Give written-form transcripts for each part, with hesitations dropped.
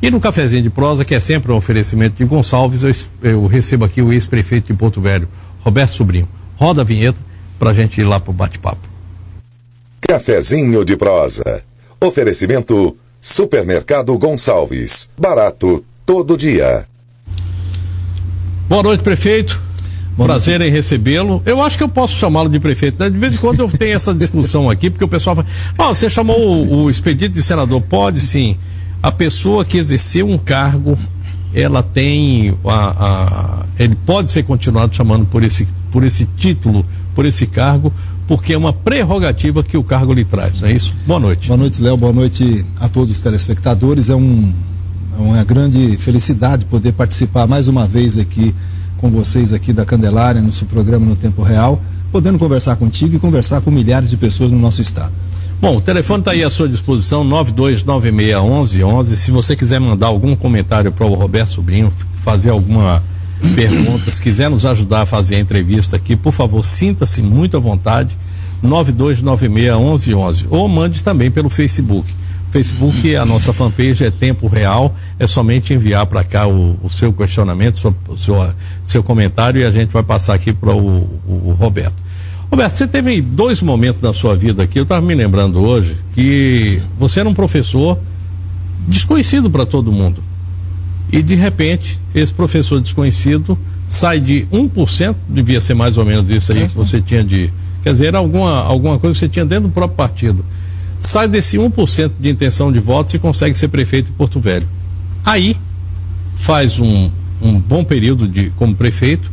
E no Cafezinho de Prosa, que é sempre um oferecimento de Gonçalves, eu recebo aqui o ex-prefeito de Porto Velho, Roberto Sobrinho. Roda a vinheta pra gente ir lá pro bate-papo. Cafezinho de Prosa. Oferecimento Supermercado Gonçalves. Barato todo dia. Boa noite, prefeito. Prazer em recebê-lo. Eu acho que eu posso chamá-lo de prefeito, né? De vez em quando eu tenho essa discussão aqui, porque o pessoal fala, você chamou o expedito de senador? Pode sim. A pessoa que exerceu um cargo, ela tem ele pode ser continuado chamando por esse título, por esse cargo, porque é uma prerrogativa que o cargo lhe traz, não é isso? Boa noite. Boa noite, Léo. Boa noite a todos os telespectadores. É uma grande felicidade poder participar mais uma vez aqui com vocês aqui da Candelária, no seu programa No Tempo Real, podendo conversar contigo e conversar com milhares de pessoas no nosso estado. Bom, o telefone está aí à sua disposição, 92961111. Se você quiser mandar algum comentário para o Roberto Sobrinho, fazer alguma pergunta, se quiser nos ajudar a fazer a entrevista aqui, por favor, sinta-se muito à vontade, 92961111. Ou mande também pelo Facebook. Facebook, a nossa fanpage é Tempo Real, é somente enviar para cá o seu questionamento, o seu comentário, e a gente vai passar aqui para o Roberto. Roberto, você teve 2 momentos na sua vida aqui, eu estava me lembrando hoje, que você era um professor desconhecido para todo mundo. E de repente, esse professor desconhecido sai de 1%, devia ser mais ou menos isso aí que você tinha quer dizer, alguma coisa que você tinha dentro do próprio partido. Sai desse 1% de intenção de votos e consegue ser prefeito de Porto Velho. Aí, faz um bom período como prefeito,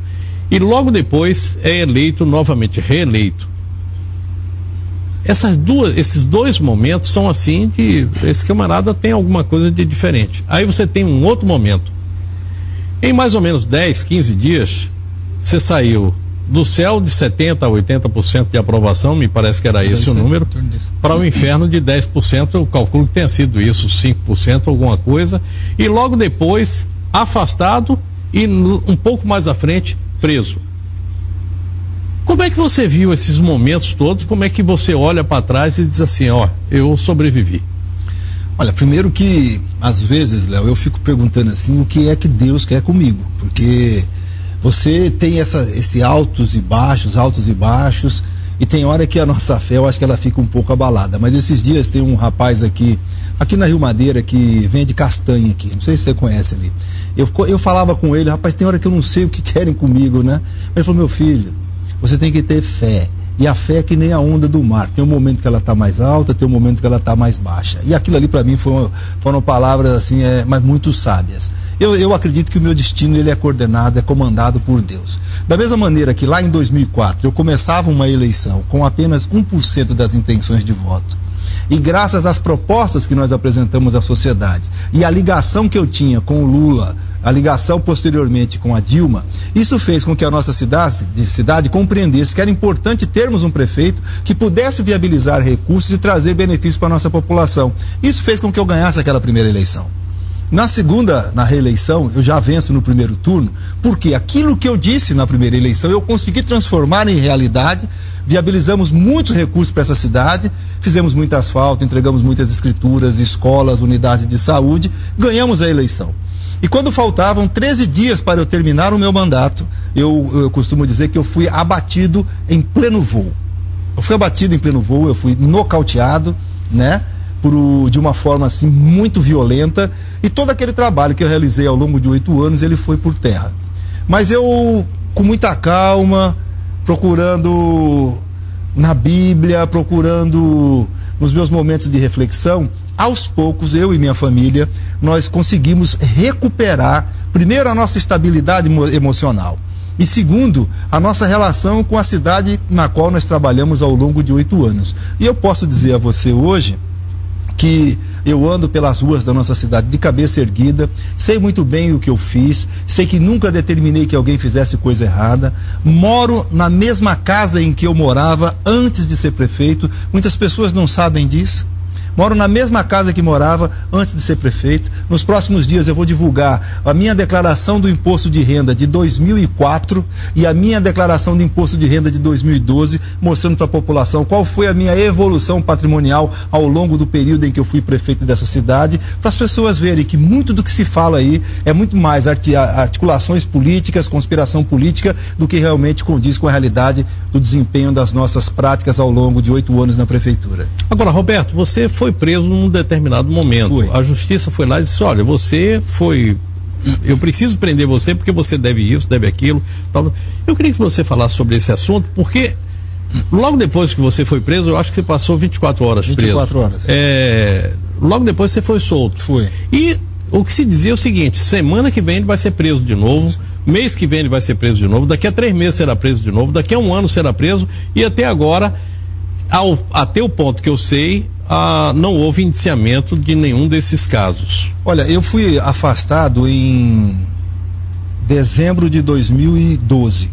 e logo depois é eleito novamente, reeleito. Esses 2 momentos são assim que esse camarada tem alguma coisa de diferente. Aí você tem um outro momento. Em mais ou menos 10, 15 dias, você saiu do céu de 70% a 80% de aprovação, me parece que era esse o número, para o inferno de 10%, eu calculo que tenha sido isso, 5%, alguma coisa, e logo depois, afastado e um pouco mais à frente, preso. Como é que você viu esses momentos todos? Como é que você olha para trás e diz assim, eu sobrevivi? Olha, primeiro que, às vezes, Léo, eu fico perguntando assim, o que é que Deus quer comigo? Porque você tem esse altos e baixos, e tem hora que a nossa fé, eu acho que ela fica um pouco abalada. Mas esses dias tem um rapaz aqui na Rio Madeira, que vende castanha aqui, não sei se você conhece ali. Eu falava com ele, rapaz, tem hora que eu não sei o que querem comigo, né? Ele falou, meu filho, você tem que ter fé. E a fé é que nem a onda do mar. Tem um momento que ela está mais alta, tem um momento que ela está mais baixa. E aquilo ali para mim foram palavras assim, mas muito sábias. Eu acredito que o meu destino ele é coordenado, é comandado por Deus. Da mesma maneira que lá em 2004 eu começava uma eleição com apenas 1% das intenções de voto. E graças às propostas que nós apresentamos à sociedade e a ligação que eu tinha com o Lula, a ligação posteriormente com a Dilma, isso fez com que a nossa cidade compreendesse que era importante termos um prefeito que pudesse viabilizar recursos e trazer benefícios para a nossa população. Isso fez com que eu ganhasse aquela primeira eleição. Na reeleição, eu já venço no primeiro turno, porque aquilo que eu disse na primeira eleição, eu consegui transformar em realidade, viabilizamos muitos recursos para essa cidade, fizemos muito asfalto, entregamos muitas escrituras, escolas, unidades de saúde, ganhamos a eleição. E quando faltavam 13 dias para eu terminar o meu mandato, eu costumo dizer que eu fui abatido em pleno voo. Eu fui nocauteado, né? De uma forma assim muito violenta, e todo aquele trabalho que eu realizei ao longo de 8 anos, ele foi por terra. Mas eu, com muita calma, procurando na Bíblia, procurando nos meus momentos de reflexão, aos poucos, eu e minha família, nós conseguimos recuperar, primeiro, a nossa estabilidade emocional, e segundo, a nossa relação com a cidade na qual nós trabalhamos ao longo de 8 anos. E eu posso dizer a você hoje que eu ando pelas ruas da nossa cidade de cabeça erguida, sei muito bem o que eu fiz, sei que nunca determinei que alguém fizesse coisa errada, moro na mesma casa em que eu morava antes de ser prefeito. Muitas pessoas não sabem disso, Moro na mesma casa que morava antes de ser prefeito. Nos próximos dias eu vou divulgar a minha declaração do imposto de renda de 2004 e a minha declaração do imposto de renda de 2012, mostrando para a população qual foi a minha evolução patrimonial ao longo do período em que eu fui prefeito dessa cidade, para as pessoas verem que muito do que se fala aí é muito mais articulações políticas, conspiração política, do que realmente condiz com a realidade do desempenho das nossas práticas ao longo de 8 anos na prefeitura. Agora, Roberto, você foi preso num determinado momento. A justiça foi lá e disse, olha, você foi... Eu preciso prender você porque você deve isso, deve aquilo. Tal. Eu queria que você falasse sobre esse assunto, porque logo depois que você foi preso, eu acho que você passou 24 horas preso. 24 horas. Logo depois você foi solto. Foi. E o que se dizia é o seguinte, semana que vem ele vai ser preso de novo, mês que vem ele vai ser preso de novo, daqui a 3 meses será preso de novo, daqui a 1 ano será preso, e até agora, até o ponto que eu sei, não houve indiciamento de nenhum desses casos. Olha, eu fui afastado em dezembro de 2012.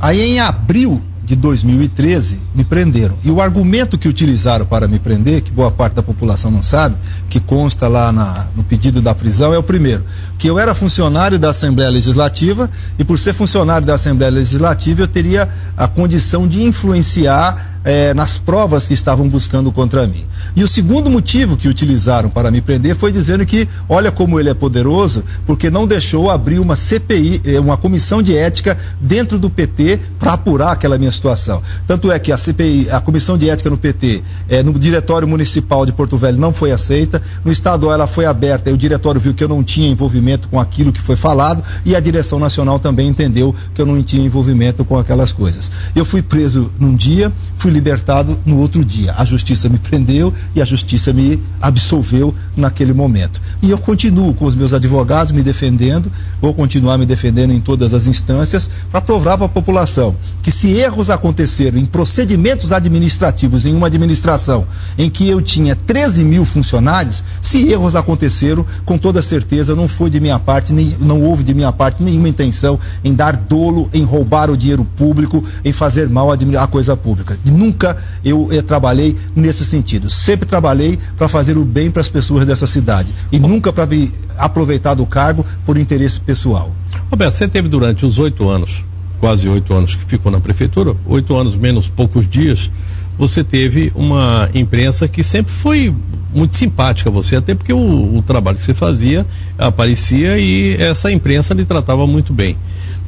Aí em abril de 2013 me prenderam. E o argumento que utilizaram para me prender, que boa parte da população não sabe, que consta lá no pedido da prisão, é o primeiro, que eu era funcionário da Assembleia Legislativa e por ser funcionário da Assembleia Legislativa eu teria a condição de influenciar nas provas que estavam buscando contra mim. E o segundo motivo que utilizaram para me prender foi dizendo que, olha como ele é poderoso, porque não deixou abrir uma CPI, uma comissão de ética dentro do PT para apurar aquela minha situação. Tanto é que a CPI, a comissão de ética no PT, no diretório municipal de Porto Velho não foi aceita, no estadual ela foi aberta e o diretório viu que eu não tinha envolvimento com aquilo que foi falado e a direção nacional também entendeu que eu não tinha envolvimento com aquelas coisas. Eu fui preso num dia, fui libertado no outro dia. A justiça me prendeu e a justiça me absolveu naquele momento. E eu continuo com os meus advogados me defendendo, vou continuar me defendendo em todas as instâncias para provar para a população que se erros aconteceram em procedimentos administrativos em uma administração em que eu tinha 13 mil funcionários, se erros aconteceram, com toda certeza não foi de minha parte, não houve de minha parte nenhuma intenção em dar dolo, em roubar o dinheiro público, em fazer mal à coisa pública. Nunca eu trabalhei nesse sentido. Sempre trabalhei para fazer o bem para as pessoas dessa cidade e nunca para me aproveitar do cargo por interesse pessoal. Roberto, você teve durante os 8 anos, quase 8 anos que ficou na prefeitura, 8 anos menos poucos dias, você teve uma imprensa que sempre foi muito simpática a você, até porque o trabalho que você fazia aparecia e essa imprensa lhe tratava muito bem.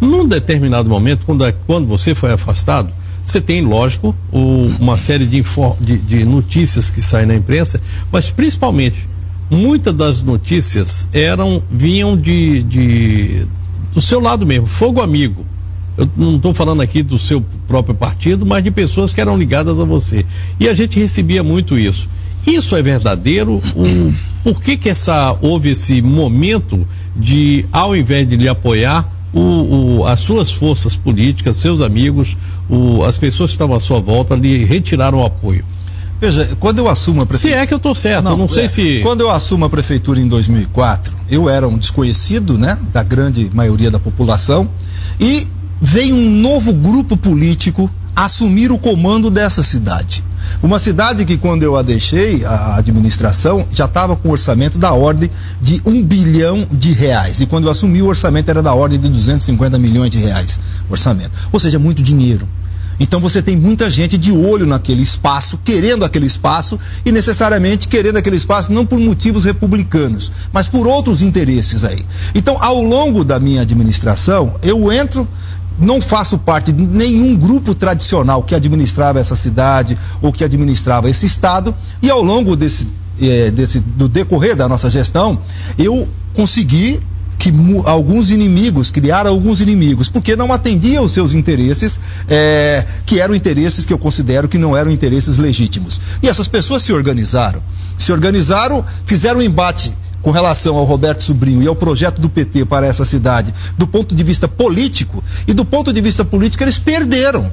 Num determinado momento, quando você foi afastado, você tem, lógico, uma série de notícias que saem na imprensa, mas principalmente, muitas das notícias vinham do seu lado mesmo, fogo amigo. Eu não estou falando aqui do seu próprio partido, mas de pessoas que eram ligadas a você. E a gente recebia muito isso. Isso é verdadeiro? Por que houve esse momento de, ao invés de lhe apoiar, as suas forças políticas, seus amigos, as pessoas que estavam à sua volta lhe retiraram o apoio? Veja, quando eu assumo a prefeitura... Se é que eu estou certo, não sei se... Quando eu assumo a prefeitura em 2004, eu era um desconhecido, né, da grande maioria da população, e veio um novo grupo político assumir o comando dessa cidade. Uma cidade que, quando eu a deixei, a administração, já estava com um orçamento da ordem de R$1 bilhão. E quando eu assumi, o orçamento era da ordem de R$250 milhões, orçamento. Ou seja, muito dinheiro. Então você tem muita gente de olho naquele espaço, querendo aquele espaço, e necessariamente querendo aquele espaço não por motivos republicanos, mas por outros interesses aí. Então, ao longo da minha administração, eu entro... Não faço parte de nenhum grupo tradicional que administrava essa cidade ou que administrava esse estado, e ao longo do decorrer da nossa gestão, eu consegui que criar alguns inimigos, porque não atendia aos seus interesses, que eram interesses que eu considero que não eram interesses legítimos. E essas pessoas se organizaram, fizeram um embate com relação ao Roberto Sobrinho e ao projeto do PT para essa cidade, do ponto de vista político, e do ponto de vista político eles perderam.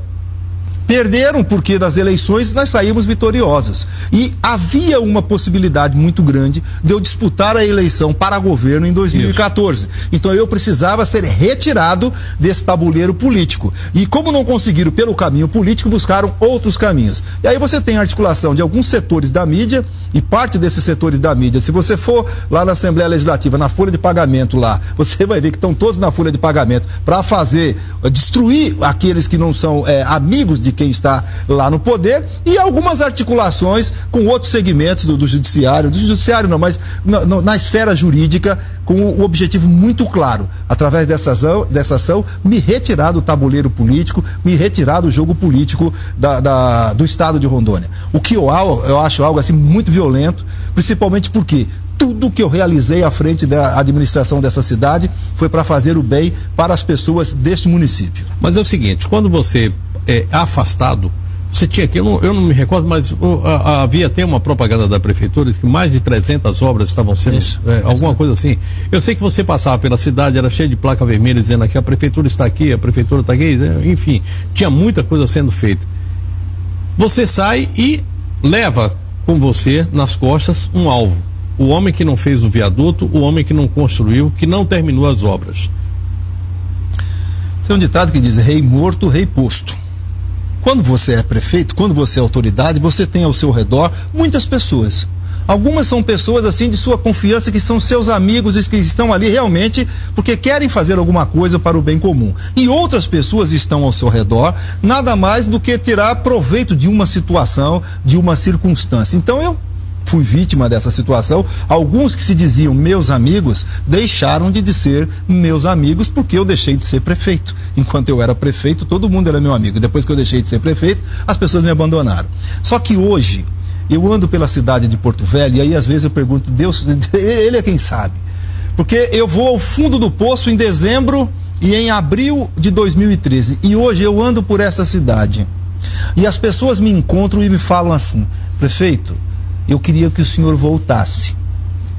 Perderam porque das eleições nós saímos vitoriosos. E havia uma possibilidade muito grande de eu disputar a eleição para governo em 2014. Isso. Então eu precisava ser retirado desse tabuleiro político. E como não conseguiram pelo caminho político, buscaram outros caminhos. E aí você tem a articulação de alguns setores da mídia, e parte desses setores da mídia, se você for lá na Assembleia Legislativa, na folha de pagamento lá, você vai ver que estão todos na folha de pagamento para destruir aqueles que não são amigos de quem está lá no poder, e algumas articulações com outros segmentos do judiciário não, mas na esfera jurídica, com o objetivo muito claro, através dessa ação, me retirar do tabuleiro político, me retirar do jogo político do estado de Rondônia. O que eu acho algo assim muito violento, principalmente porque tudo que eu realizei à frente da administração dessa cidade foi para fazer o bem para as pessoas deste município. Mas é o seguinte, quando você é afastado, você tinha aqui, eu não me recordo, mas havia até uma propaganda da prefeitura que mais de 300 obras estavam sendo, alguma coisa assim. Eu sei que você passava pela cidade, era cheio de placa vermelha dizendo aqui, a prefeitura está aqui, enfim, tinha muita coisa sendo feita. Você sai e leva com você nas costas um alvo. O homem que não fez o viaduto, o homem que não construiu, que não terminou as obras. Tem um ditado que diz: rei morto, rei posto. Quando você é prefeito, quando você é autoridade, você tem ao seu redor muitas pessoas. Algumas são pessoas assim de sua confiança, que são seus amigos e que estão ali realmente porque querem fazer alguma coisa para o bem comum. E outras pessoas estão ao seu redor, nada mais do que tirar proveito de uma situação, de uma circunstância. Então eu fui vítima dessa situação. Alguns que se diziam meus amigos deixaram de ser meus amigos porque eu deixei de ser prefeito. Enquanto eu era prefeito, todo mundo era meu amigo. Depois que eu deixei de ser prefeito, as pessoas me abandonaram. Só que hoje eu ando pela cidade de Porto Velho e aí às vezes eu pergunto, Deus, ele é quem sabe. Porque eu vou ao fundo do poço em dezembro e em abril de 2013. E hoje eu ando por essa cidade. E as pessoas me encontram e me falam assim: prefeito, eu queria que o senhor voltasse.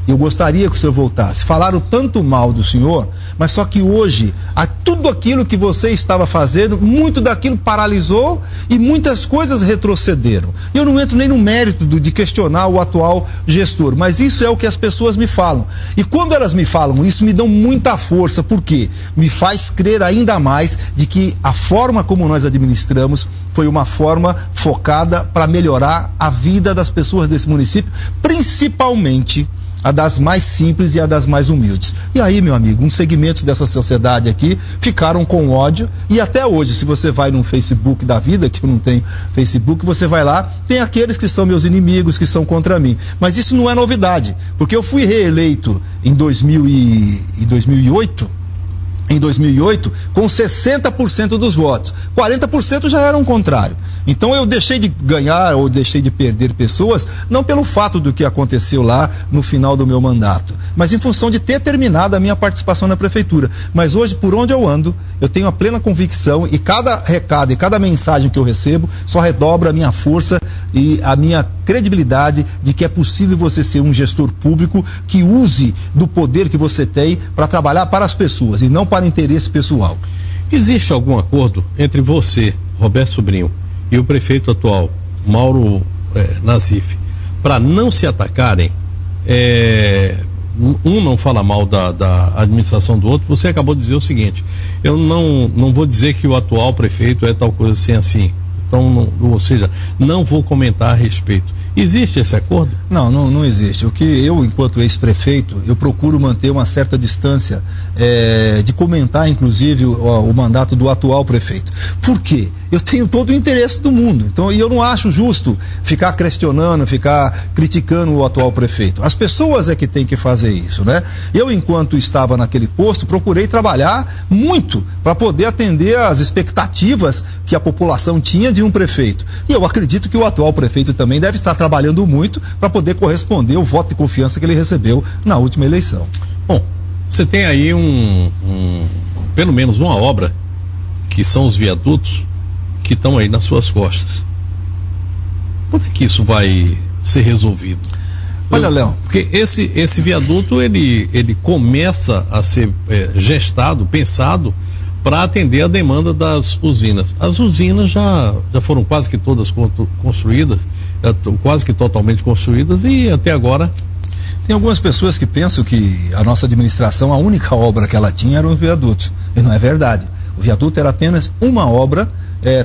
Eu gostaria que o senhor voltasse. Falaram tanto mal do senhor, mas só que hoje, tudo aquilo que você estava fazendo, muito daquilo paralisou e muitas coisas retrocederam. Eu não entro nem no mérito de questionar o atual gestor, mas isso é o que as pessoas me falam. E quando elas me falam isso, me dão muita força, porque me faz crer ainda mais de que a forma como nós administramos foi uma forma focada para melhorar a vida das pessoas desse município, principalmente a das mais simples e a das mais humildes. E aí, meu amigo, uns segmentos dessa sociedade aqui ficaram com ódio, e até hoje, se você vai no Facebook da vida, que eu não tenho Facebook, você vai lá, tem aqueles que são meus inimigos, que são contra mim. Mas isso não é novidade, porque eu fui reeleito em 2008, com 60% dos votos. 40% já eram contrário. Então eu deixei de ganhar ou deixei de perder pessoas, não pelo fato do que aconteceu lá no final do meu mandato, mas em função de ter terminado a minha participação na prefeitura. Mas hoje, por onde eu ando, eu tenho a plena convicção, e cada recado e cada mensagem que eu recebo só redobra a minha força e a minha credibilidade de que é possível você ser um gestor público que use do poder que você tem para trabalhar para as pessoas e não para interesse pessoal. Existe algum acordo entre você, Roberto Sobrinho, e o prefeito atual, Mauro Nazif, para não se atacarem? Um não fala mal da administração do outro. Você acabou de dizer o seguinte: eu não vou dizer que o atual prefeito é tal coisa assim. Então, ou seja, não vou comentar a respeito. Existe esse acordo? Não existe. O que eu, enquanto ex-prefeito, eu procuro manter uma certa distância de comentar, inclusive, o mandato do atual prefeito. Por quê? Eu tenho todo o interesse do mundo. Então, e eu não acho justo ficar questionando, ficar criticando o atual prefeito. As pessoas é que tem que fazer isso, né? Eu, enquanto estava naquele posto, procurei trabalhar muito para poder atender às expectativas que a população tinha de um prefeito. E eu acredito que o atual prefeito também deve estar trabalhando muito para poder corresponder ao voto de confiança que ele recebeu na última eleição. Bom, você tem aí pelo menos uma obra, que são os viadutos, que estão aí nas suas costas. Por que isso vai ser resolvido? Olha, Léo, porque esse viaduto ele começa a ser gestado, pensado para atender a demanda das usinas. As usinas já foram quase que todas construídas, quase que totalmente construídas, e até agora... Tem algumas pessoas que pensam que a nossa administração, a única obra que ela tinha eram os viadutos. E não é verdade. O viaduto era apenas uma obra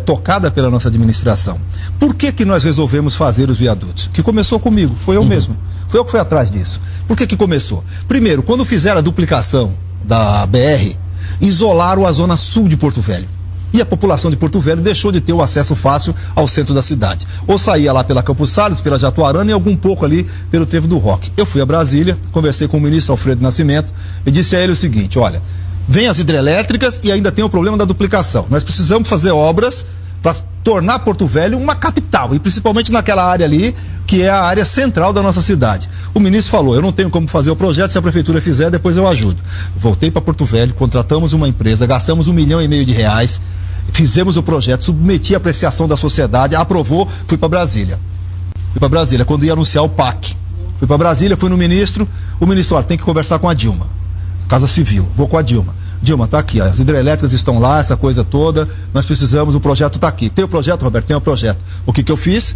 tocada pela nossa administração. Por que nós resolvemos fazer os viadutos? Que começou comigo, foi eu mesmo. Foi eu que fui atrás disso. Por que começou? Primeiro, quando fizeram a duplicação da BR, isolaram a zona sul de Porto Velho. E a população de Porto Velho deixou de ter o acesso fácil ao centro da cidade. Ou saía lá pela Campos Salles, pela Jatuarana e algum pouco ali pelo Trevo do Roque. Eu fui a Brasília, conversei com o ministro Alfredo Nascimento e disse a ele o seguinte: olha, vem as hidrelétricas e ainda tem o problema da duplicação. Nós precisamos fazer obras para tornar Porto Velho uma capital, e principalmente naquela área ali, que é a área central da nossa cidade. O ministro falou: eu não tenho como fazer o projeto, se a prefeitura fizer, depois eu ajudo. Voltei para Porto Velho, contratamos uma empresa, gastamos R$1,5 milhão, fizemos o projeto, submeti a apreciação da sociedade, aprovou, fui para Brasília. Fui para Brasília, quando ia anunciar o PAC. Fui para Brasília, fui no ministro, o ministro: olha, tem que conversar com a Dilma, Casa Civil, vou com a Dilma. Dilma, tá aqui, as hidrelétricas estão lá, essa coisa toda, nós precisamos, o projeto tá aqui. Tem o projeto, Roberto? Tem o projeto. O que eu fiz?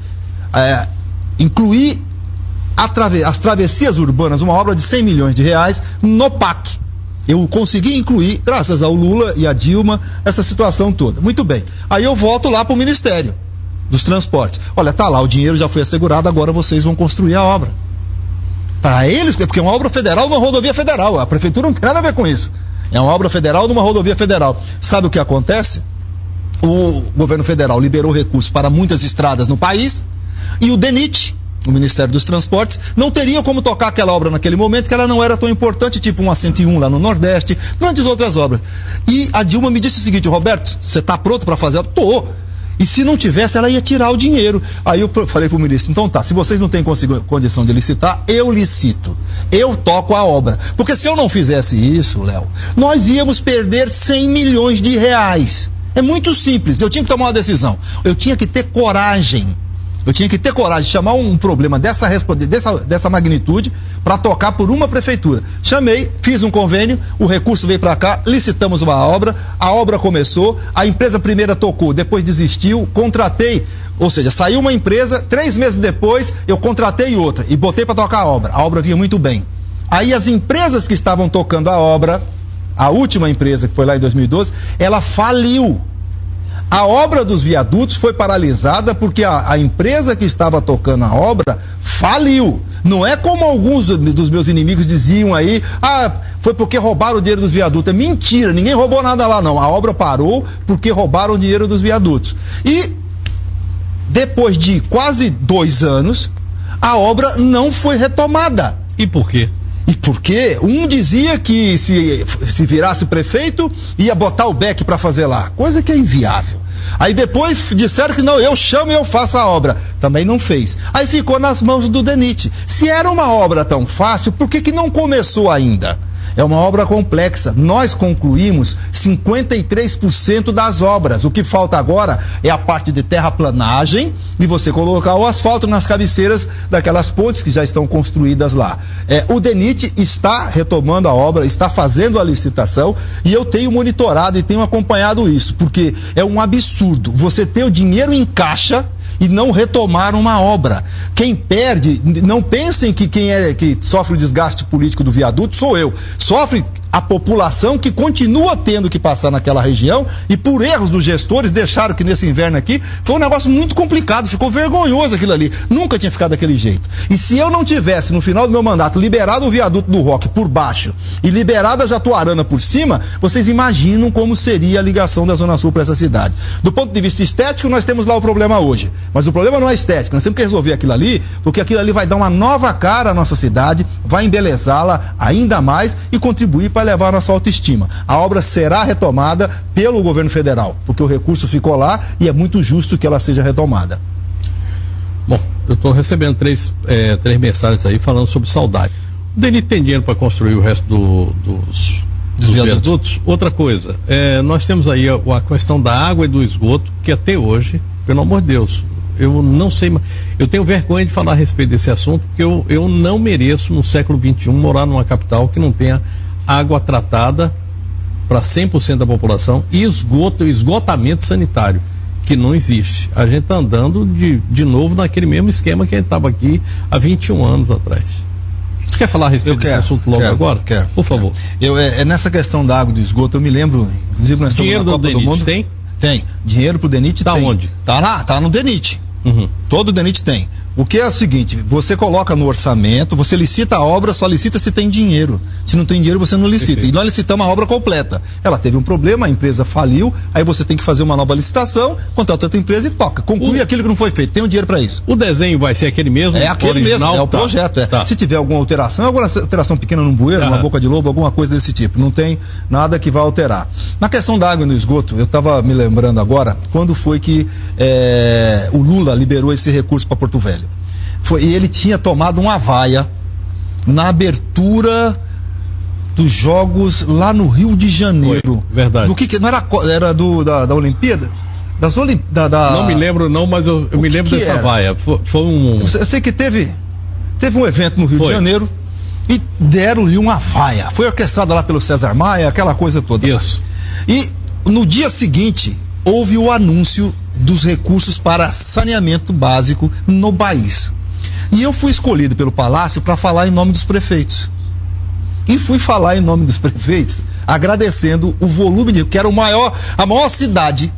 Incluí as travessias urbanas, uma obra de R$100 milhões no PAC. Eu consegui incluir, graças ao Lula e à Dilma, essa situação toda. Muito bem. Aí eu volto lá para o Ministério dos Transportes. Olha, tá lá, o dinheiro já foi assegurado, agora vocês vão construir a obra. Para eles, porque é uma obra federal numa rodovia federal. A prefeitura não tem nada a ver com isso. É uma obra federal numa rodovia federal. Sabe o que acontece? O governo federal liberou recursos para muitas estradas no país e o DENIT, o Ministério dos Transportes, não teria como tocar aquela obra naquele momento, que ela não era tão importante, tipo uma 101 lá no Nordeste, tantas outras obras. E a Dilma me disse o seguinte: Roberto, você está pronto para fazer? Tô. E se não tivesse, ela ia tirar o dinheiro. Aí eu falei para o ministro: então tá, se vocês não têm condição de licitar, eu licito. Eu toco a obra. Porque se eu não fizesse isso, Léo, nós íamos perder R$100 milhões. É muito simples, eu tinha que tomar uma decisão. Eu tinha que ter coragem. Eu tinha que ter coragem de chamar um problema dessa magnitude para tocar por uma prefeitura. Chamei, fiz um convênio, o recurso veio para cá, licitamos uma obra, a obra começou, a empresa primeira tocou, depois desistiu, contratei, ou seja, saiu uma empresa, 3 meses depois eu contratei outra e botei para tocar a obra vinha muito bem. Aí as empresas que estavam tocando a obra, a última empresa que foi lá em 2012, ela faliu. A obra dos viadutos foi paralisada porque a empresa que estava tocando a obra faliu. Não é como alguns dos meus inimigos diziam aí: foi porque roubaram o dinheiro dos viadutos. É mentira, ninguém roubou nada lá não. A obra parou porque roubaram o dinheiro dos viadutos. E depois de quase 2 anos, a obra não foi retomada. E por quê? E porque um dizia que se virasse prefeito ia botar o BEC para fazer lá, coisa que é inviável. Aí depois disseram que não, eu chamo e eu faço a obra. Também não fez. Aí ficou nas mãos do DENIT. Se era uma obra tão fácil, por que não começou ainda? É uma obra complexa. Nós concluímos 53% das obras. O que falta agora é a parte de terraplanagem e você colocar o asfalto nas cabeceiras daquelas pontes que já estão construídas lá. O DENIT está retomando a obra, está fazendo a licitação e eu tenho monitorado e tenho acompanhado isso, porque é um absurdo você ter o dinheiro em caixa e não retomar uma obra. Quem perde, não pensem que que sofre o desgaste político do viaduto sou eu. Sofre a população que continua tendo que passar naquela região e por erros dos gestores deixaram que nesse inverno aqui foi um negócio muito complicado, ficou vergonhoso aquilo ali. Nunca tinha ficado daquele jeito. E se eu não tivesse, no final do meu mandato, liberado o viaduto do Roque por baixo e liberado a Jatuarana por cima, vocês imaginam como seria a ligação da Zona Sul para essa cidade. Do ponto de vista estético, nós temos lá o problema hoje. Mas o problema não é estético, nós temos que resolver aquilo ali, porque aquilo ali vai dar uma nova cara à nossa cidade, vai embelezá-la ainda mais e contribuir para levar a nossa autoestima. A obra será retomada pelo governo federal, porque o recurso ficou lá e é muito justo que ela seja retomada. Bom, eu estou recebendo três mensagens aí falando sobre saudade. O DENIT tem dinheiro para construir o resto dos viadutos? Outra coisa, nós temos aí a questão da água e do esgoto, que até hoje, pelo amor de Deus, eu não sei, eu tenho vergonha de falar a respeito desse assunto, porque eu não mereço, no século XXI, morar numa capital que não tenha água tratada para 100% da população e esgotamento sanitário, que não existe. A gente está andando de novo naquele mesmo esquema que a gente estava aqui há 21 anos atrás. Você quer falar a respeito desse assunto logo agora? Quero. Por favor. Nessa questão da água e do esgoto, eu me lembro, inclusive nós estamos dinheiro na Copa do Mundo. Tem? Tem. Dinheiro pro DENIT tem. Onde? Tá lá, tá no DENIT. Uhum. Todo o DENIT tem. O que é o seguinte, você coloca no orçamento, você licita a obra, só licita se tem dinheiro. Se não tem dinheiro, você não licita. Perfeito. E nós licitamos a obra completa. Ela teve um problema, a empresa faliu, aí você tem que fazer uma nova licitação, contrata outra empresa e toca. Conclui aquilo que não foi feito. Tem o dinheiro para isso. O desenho vai ser aquele mesmo? É aquele original, mesmo, é o projeto. Tá. Se tiver alguma alteração pequena num bueiro, numa boca de lobo, alguma coisa desse tipo. Não tem nada que vá alterar. Na questão da água e no esgoto, eu estava me lembrando agora, quando foi que o Lula liberou esse recurso para Porto Velho. E ele tinha tomado uma vaia na abertura dos jogos lá no Rio de Janeiro. Foi, verdade. Do que não era da Olimpíada? Não me lembro não, mas eu me lembro dessa vaia. Foi um... Eu sei que teve um evento no Rio de Janeiro e deram-lhe uma vaia. Foi orquestrada lá pelo César Maia, aquela coisa toda. Isso. Lá. E no dia seguinte houve o anúncio dos recursos para saneamento básico no país. E eu fui escolhido pelo Palácio para falar em nome dos prefeitos. E fui falar em nome dos prefeitos, agradecendo o volume que era a maior cidade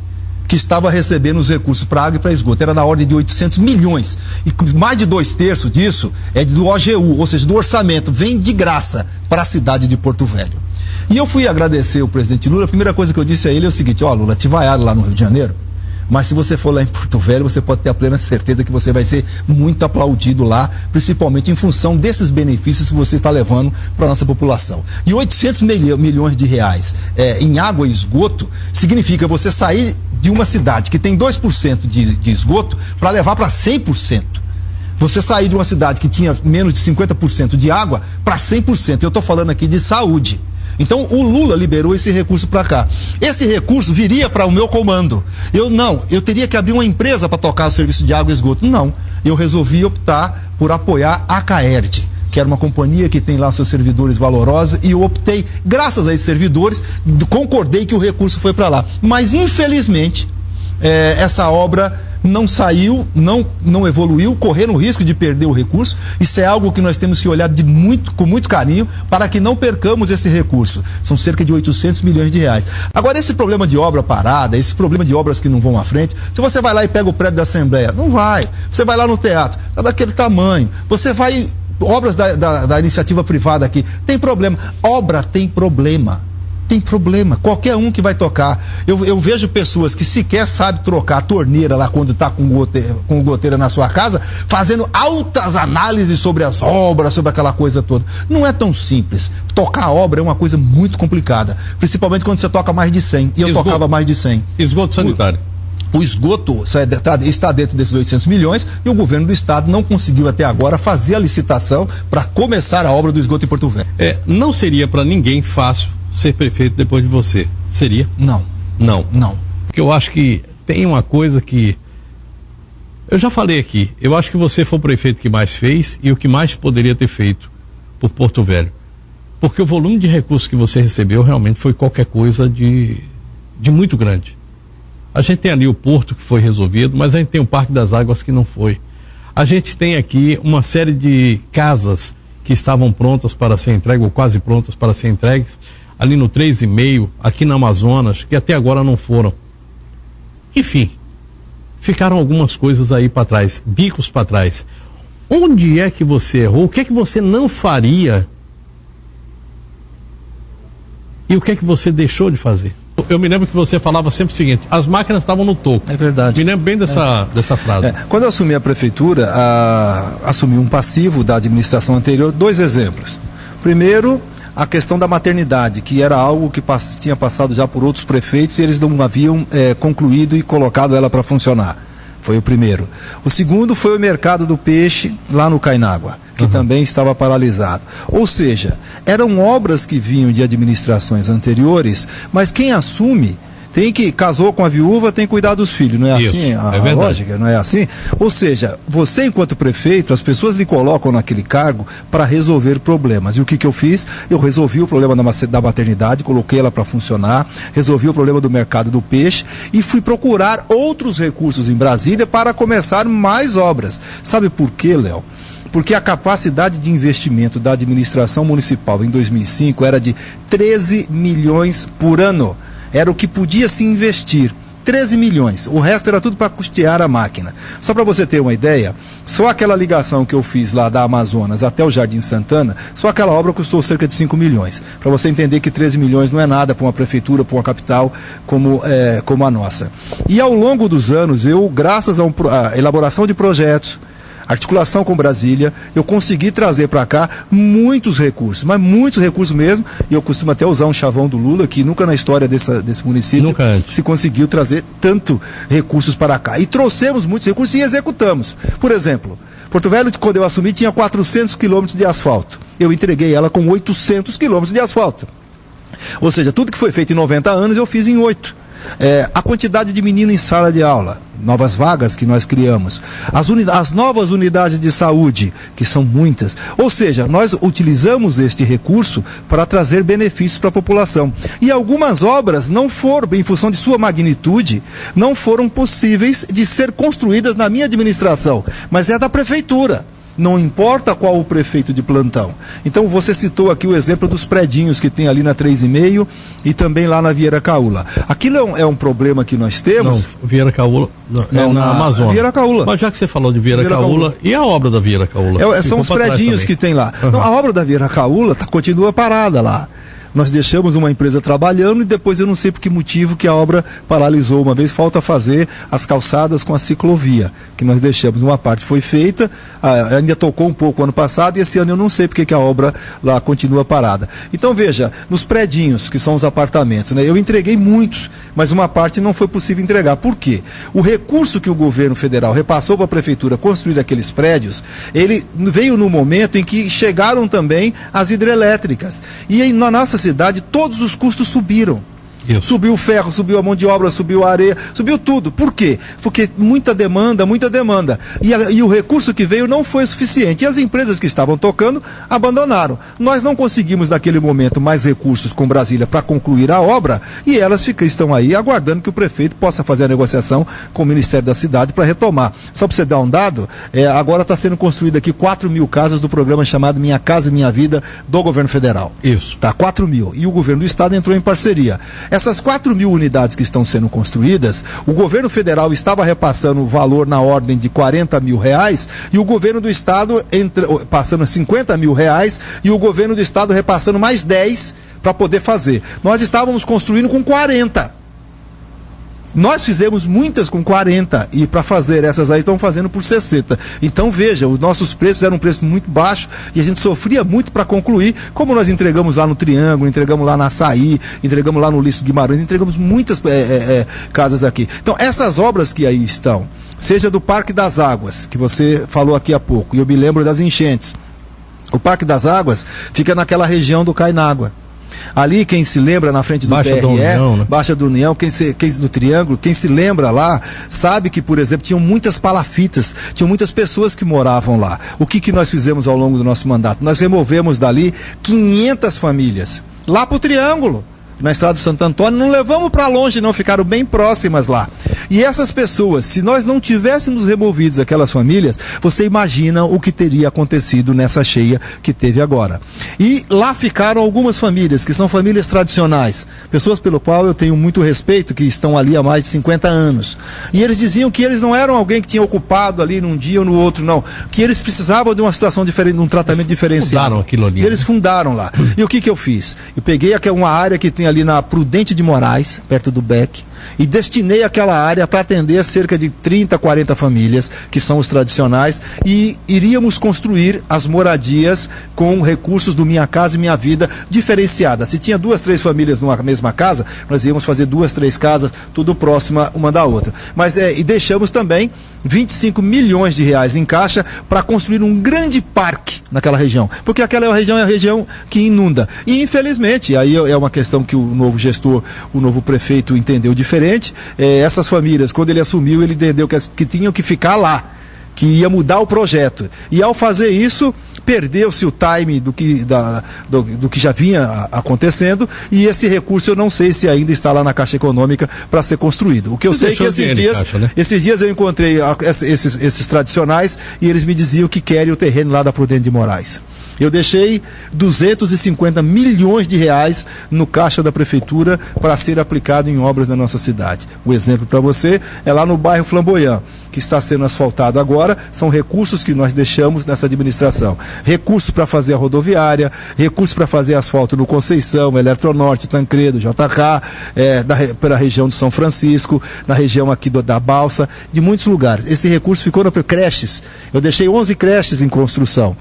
que estava recebendo os recursos para água e para esgoto. Era na ordem de 800 milhões. E mais de 2/3 disso é do OGU, ou seja, do orçamento, vem de graça para a cidade de Porto Velho. E eu fui agradecer o presidente Lula. A primeira coisa que eu disse a ele é o seguinte: Lula, te vaiaram lá no Rio de Janeiro, mas se você for lá em Porto Velho, você pode ter a plena certeza que você vai ser muito aplaudido lá, principalmente em função desses benefícios que você está levando para a nossa população. E 800 milhões de reais em água e esgoto significa você sair de uma cidade que tem 2% de esgoto para levar para 100%. Você sair de uma cidade que tinha menos de 50% de água para 100%. Eu estou falando aqui de saúde. Então o Lula liberou esse recurso para cá. Esse recurso viria para o meu comando. Eu teria que abrir uma empresa para tocar o serviço de água e esgoto. Não, eu resolvi optar por apoiar a Caerd, que era uma companhia que tem lá seus servidores valorosos, e eu optei, graças a esses servidores, concordei que o recurso foi para lá. Mas infelizmente, essa obra não saiu, não evoluiu, correndo o risco de perder o recurso. Isso é algo que nós temos que olhar com muito carinho para que não percamos esse recurso. São cerca de 800 milhões de reais. Agora, esse problema de obra parada, esse problema de obras que não vão à frente, se você vai lá e pega o prédio da Assembleia, não vai. Você vai lá no teatro, está daquele tamanho. Você vai... Obras da iniciativa privada aqui, tem problema. Obra tem problema. Tem problema, qualquer um que vai tocar. Eu vejo pessoas que sequer sabem trocar a torneira lá quando está com goteira na sua casa, fazendo altas análises sobre as obras, sobre aquela coisa toda. Não é tão simples. Tocar a obra é uma coisa muito complicada, principalmente quando você toca mais de 100. E eu tocava mais de 100. Esgoto sanitário. O esgoto está dentro desses 800 milhões e o governo do estado não conseguiu até agora fazer a licitação para começar a obra do esgoto em Porto Velho. Não seria para ninguém fácil ser prefeito depois de você. Seria? Não. Porque eu acho que tem uma coisa que... Eu já falei aqui, eu acho que você foi o prefeito que mais fez e o que mais poderia ter feito por Porto Velho. Porque o volume de recursos que você recebeu realmente foi qualquer coisa de muito grande. A gente tem ali o porto que foi resolvido, mas a gente tem o Parque das Águas que não foi. A gente tem aqui uma série de casas que estavam prontas para ser entregues, ou quase prontas para ser entregues, ali no 3,5, aqui na Amazonas, que até agora não foram. Enfim, ficaram algumas coisas aí para trás, bicos para trás. Onde é que você errou? O que é que você não faria? E o que é que você deixou de fazer? Eu me lembro que você falava sempre o seguinte: as máquinas estavam no topo. É verdade. Me lembro bem dessa frase. Quando eu assumi a prefeitura, assumi um passivo da administração anterior. 2 exemplos. Primeiro, a questão da maternidade, que era algo que tinha passado já por outros prefeitos e eles não haviam concluído e colocado ela para funcionar. Foi o primeiro. O segundo foi o mercado do peixe lá no Cainágua, que também estava paralisado. Ou seja, eram obras que vinham de administrações anteriores, mas quem assume casou com a viúva, tem que cuidar dos filhos, não é Isso, assim a lógica, não é assim? Ou seja, você enquanto prefeito, as pessoas lhe colocam naquele cargo para resolver problemas. E o que eu fiz? Eu resolvi o problema da maternidade, coloquei ela para funcionar, resolvi o problema do mercado do peixe e fui procurar outros recursos em Brasília para começar mais obras. Sabe por quê, Léo? Porque a capacidade de investimento da administração municipal em 2005 era de 13 milhões por ano. Era o que podia se investir. 13 milhões. O resto era tudo para custear a máquina. Só para você ter uma ideia, só aquela ligação que eu fiz lá da Amazonas até o Jardim Santana, só aquela obra custou cerca de 5 milhões. Para você entender que 13 milhões não é nada para uma prefeitura, para uma capital como a nossa. E ao longo dos anos, eu, graças à elaboração de projetos, articulação com Brasília, eu consegui trazer para cá muitos recursos, mas muitos recursos mesmo, e eu costumo até usar um chavão do Lula, que nunca na história desse município se conseguiu trazer tanto recursos para cá. E trouxemos muitos recursos e executamos. Por exemplo, Porto Velho, quando eu assumi, tinha 400 quilômetros de asfalto. Eu entreguei ela com 800 quilômetros de asfalto. Ou seja, tudo que foi feito em 90 anos, eu fiz em 8. A quantidade de menino em sala de aula, novas vagas que nós criamos, as novas unidades de saúde, que são muitas. Ou seja, nós utilizamos este recurso para trazer benefícios para a população. E algumas obras não foram, em função de sua magnitude, não foram possíveis de ser construídas na minha administração, mas é da prefeitura. Não importa qual o prefeito de plantão. Então você citou aqui o exemplo dos predinhos que tem ali na 3,5 e também lá na Vieira Caula. Aquilo é um problema que nós temos. Não, Vieira Caula na Amazônia. Vieira Caula. Mas já que você falou de Vieira Caula, e a obra da Vieira Caula? São os predinhos que tem lá. Uhum. Então, a obra da Vieira Caula continua parada lá. Nós deixamos uma empresa trabalhando e depois eu não sei por que motivo que a obra paralisou uma vez. Falta fazer as calçadas com a ciclovia, que nós deixamos. Uma parte foi feita, ainda tocou um pouco ano passado e esse ano eu não sei porque que a obra lá continua parada. Então veja, nos predinhos, que são os apartamentos, né, eu entreguei muitos, mas uma parte não foi possível entregar. Por quê? O recurso que o governo federal repassou para a prefeitura construir aqueles prédios, ele veio no momento em que chegaram também as hidrelétricas. E na nossa cidade, todos os custos subiram. Isso. Subiu o ferro, subiu a mão de obra, subiu a areia, subiu tudo. Por quê? Porque muita demanda. E o recurso que veio não foi suficiente. E as empresas que estavam tocando abandonaram. Nós não conseguimos, naquele momento, mais recursos com Brasília para concluir a obra e elas estão aí aguardando que o prefeito possa fazer a negociação com o Ministério da Cidade para retomar. Só para você dar um dado, agora está sendo construído aqui 4 mil casas do programa chamado Minha Casa Minha Vida do governo federal. Isso. Tá, 4 mil. E o governo do estado entrou em parceria. Essas 4 mil unidades que estão sendo construídas, o governo federal estava repassando o valor na ordem de R$40 mil e o governo do estado passando R$50 mil e o governo do estado repassando mais 10 para poder fazer. Nós estávamos construindo com 40. Nós fizemos muitas com 40 e para fazer essas aí estão fazendo por 60. Então veja, os nossos preços eram um preço muito baixo e a gente sofria muito para concluir, como nós entregamos lá no Triângulo, entregamos lá na Açaí, entregamos lá no Ulisses Guimarães, entregamos muitas casas aqui. Então essas obras que aí estão, seja do Parque das Águas, que você falou aqui há pouco, e eu me lembro das enchentes. O Parque das Águas fica naquela região do Cainágua. Ali, quem se lembra na frente do Baixa TRE, União, né? Baixa do União, quem do Triângulo, quem se lembra lá, sabe que, por exemplo, tinham muitas palafitas, tinham muitas pessoas que moravam lá. O que nós fizemos ao longo do nosso mandato? Nós removemos dali 500 famílias, lá para o Triângulo. Na estrada do Santo Antônio, não levamos para longe, não, ficaram bem próximas lá. E essas pessoas, se nós não tivéssemos removido aquelas famílias, você imagina o que teria acontecido nessa cheia que teve agora. E lá ficaram algumas famílias, que são famílias tradicionais, pessoas pelo qual eu tenho muito respeito, que estão ali há mais de 50 anos. E eles diziam que eles não eram alguém que tinha ocupado ali num dia ou no outro, não. Que eles precisavam de uma situação diferente, de um tratamento diferenciado. Fundaram aquilo ali. E eles fundaram lá. E o que eu fiz? Eu peguei uma área que tem ali na Prudente de Moraes, perto do Beck, e destinei aquela área para atender cerca de 30, 40 famílias, que são os tradicionais, e iríamos construir as moradias com recursos do Minha Casa e Minha Vida diferenciadas. Se tinha 2, 3 famílias numa mesma casa, nós íamos fazer 2, 3 casas, tudo próxima uma da outra. Mas e deixamos também 25 milhões de reais em caixa para construir um grande parque naquela região, porque aquela região é a região que inunda. E infelizmente, aí é uma questão que que o novo gestor, o novo prefeito entendeu diferente. Essas famílias, quando ele assumiu, ele entendeu que tinham que ficar lá, que ia mudar o projeto. E ao fazer isso, perdeu-se o time do que já vinha acontecendo, e esse recurso eu não sei se ainda está lá na Caixa Econômica para ser construído. O que eu sei é que esses dias eu encontrei esses tradicionais e eles me diziam que querem o terreno lá da Prudente de Moraes. Eu deixei 250 milhões de reais no caixa da prefeitura para ser aplicado em obras da nossa cidade. Um exemplo para você é lá no bairro Flamboyant, que está sendo asfaltado agora. São recursos que nós deixamos nessa administração. Recursos para fazer a rodoviária, recursos para fazer asfalto no Conceição, Eletronorte, Tancredo, JK, pela região de São Francisco, na região aqui da Balsa, de muitos lugares. Esse recurso ficou para creches. Eu deixei 11 creches em construção.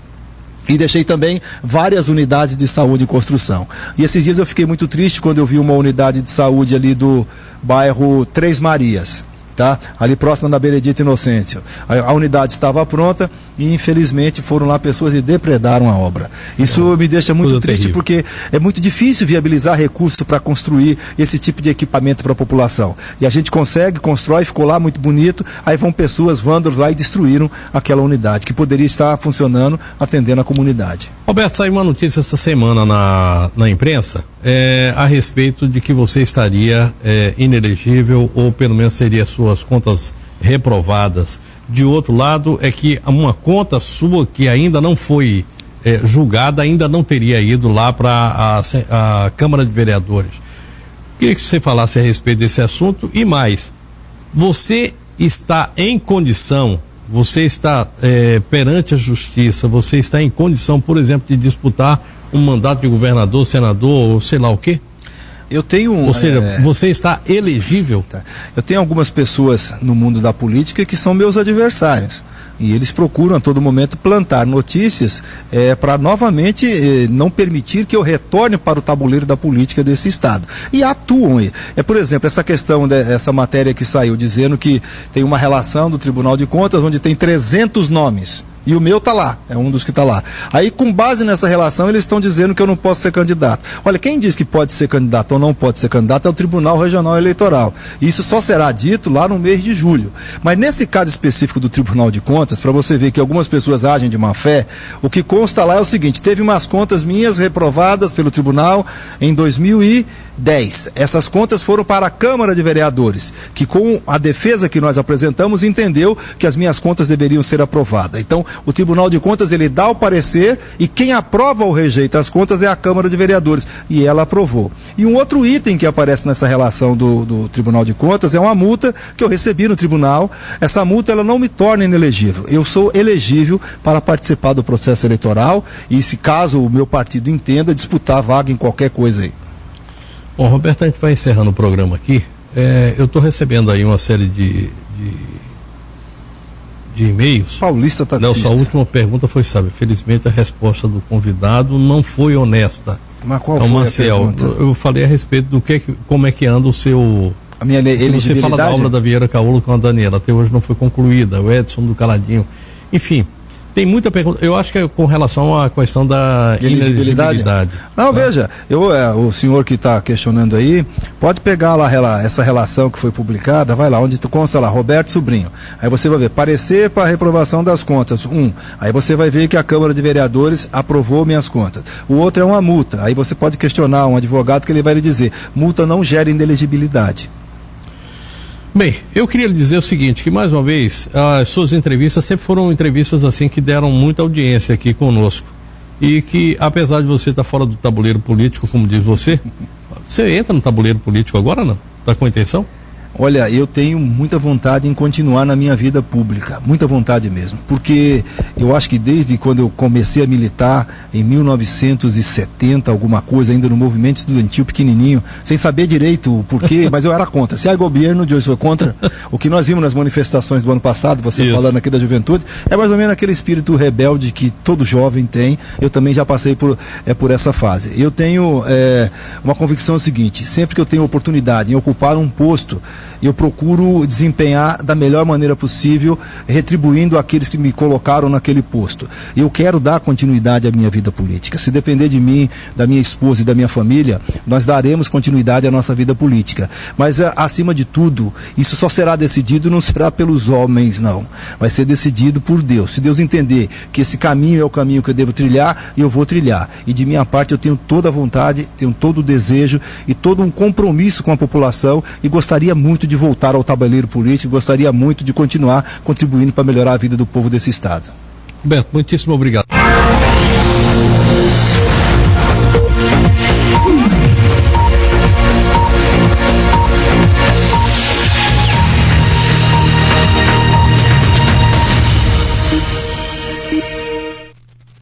E deixei também várias unidades de saúde em construção. E esses dias eu fiquei muito triste quando eu vi uma unidade de saúde ali do bairro Três Marias, tá? Ali próximo da Benedito Inocêncio. A unidade estava pronta e infelizmente foram lá pessoas e depredaram a obra. Isso me deixa muito triste, porque é muito difícil viabilizar recursos para construir esse tipo de equipamento para a população. E a gente constrói, ficou lá muito bonito, aí vão pessoas, vândalos lá e destruíram aquela unidade, que poderia estar funcionando, atendendo a comunidade. Roberto, saiu uma notícia essa semana na imprensa a respeito de que você estaria inelegível, ou pelo menos teria suas contas reprovadas. De outro lado, é que uma conta sua que ainda não foi julgada, ainda não teria ido lá para a Câmara de Vereadores. Queria que você falasse a respeito desse assunto. E mais, você está em condição, você está perante a justiça, você está em condição, por exemplo, de disputar um mandato de governador, senador, ou sei lá o quê? Eu tenho... Ou seja, você está elegível? Tá. Eu tenho algumas pessoas no mundo da política que são meus adversários. E eles procuram a todo momento plantar notícias para novamente não permitir que eu retorne para o tabuleiro da política desse Estado. E atuam aí. Por exemplo, essa questão dessa matéria que saiu dizendo que tem uma relação do Tribunal de Contas onde tem 300 nomes. E o meu está lá, é um dos que está lá. Aí, com base nessa relação, eles estão dizendo que eu não posso ser candidato. Olha, quem diz que pode ser candidato ou não pode ser candidato é o Tribunal Regional Eleitoral. E isso só será dito lá no mês de julho. Mas nesse caso específico do Tribunal de Contas, para você ver que algumas pessoas agem de má fé, o que consta lá é o seguinte: teve umas contas minhas reprovadas pelo Tribunal em 2010. Essas contas foram para a Câmara de Vereadores, que com a defesa que nós apresentamos, entendeu que as minhas contas deveriam ser aprovadas. Então, o Tribunal de Contas, ele dá o parecer e quem aprova ou rejeita as contas é a Câmara de Vereadores. E ela aprovou. E um outro item que aparece nessa relação do Tribunal de Contas é uma multa que eu recebi no tribunal. Essa multa, ela não me torna inelegível. Eu sou elegível para participar do processo eleitoral e, se caso o meu partido entenda, disputar vaga em qualquer coisa aí. Bom, Roberto, a gente vai encerrando o programa aqui. Eu estou recebendo aí uma série de e-mails. Paulista taxista. Sua última pergunta foi, felizmente a resposta do convidado não foi honesta. Mas qual foi Marcel, a pergunta? Eu falei a respeito do como é que anda o seu... A minha elegibilidade? Você fala da obra da Vieira Caolo com a Daniela, até hoje não foi concluída, o Edson do Caladinho. Enfim, tem muita pergunta. Eu acho que é com relação à questão da elegibilidade. Não, veja, o senhor que está questionando aí, pode pegar lá essa relação que foi publicada, vai lá, onde consta lá, Roberto Sobrinho. Aí você vai ver, parecer para a reprovação das contas, Aí você vai ver que a Câmara de Vereadores aprovou minhas contas. O outro é uma multa. Aí você pode questionar um advogado que ele vai lhe dizer, multa não gera inelegibilidade. Bem, eu queria lhe dizer o seguinte, que mais uma vez, as suas entrevistas sempre foram entrevistas assim que deram muita audiência aqui conosco. E que, apesar de você estar fora do tabuleiro político, como diz você entra no tabuleiro político agora, não? Está com intenção? Olha, eu tenho muita vontade em continuar na minha vida pública, muita vontade mesmo, porque eu acho que desde quando eu comecei a militar, em 1970, alguma coisa, ainda no movimento estudantil pequenininho, sem saber direito o porquê, mas eu era contra. Se há governo de hoje foi contra, o que nós vimos nas manifestações do ano passado, você Isso. falando aqui da juventude, é mais ou menos aquele espírito rebelde que todo jovem tem. Eu também já passei por essa fase. Eu tenho uma convicção seguinte: sempre que eu tenho oportunidade em ocupar um posto eu procuro desempenhar da melhor maneira possível, retribuindo aqueles que me colocaram naquele posto. Eu quero dar continuidade à minha vida política. Se depender de mim, da minha esposa e da minha família, nós daremos continuidade à nossa vida política. Mas, acima de tudo, isso só será decidido, não será pelos homens, não. Vai ser decidido por Deus. Se Deus entender que esse caminho é o caminho que eu devo trilhar, eu vou trilhar. E de minha parte eu tenho toda a vontade, tenho todo o desejo e todo um compromisso com a população e gostaria muito de voltar ao tabuleiro político, gostaria muito de continuar contribuindo para melhorar a vida do povo desse estado. Beto, muitíssimo obrigado.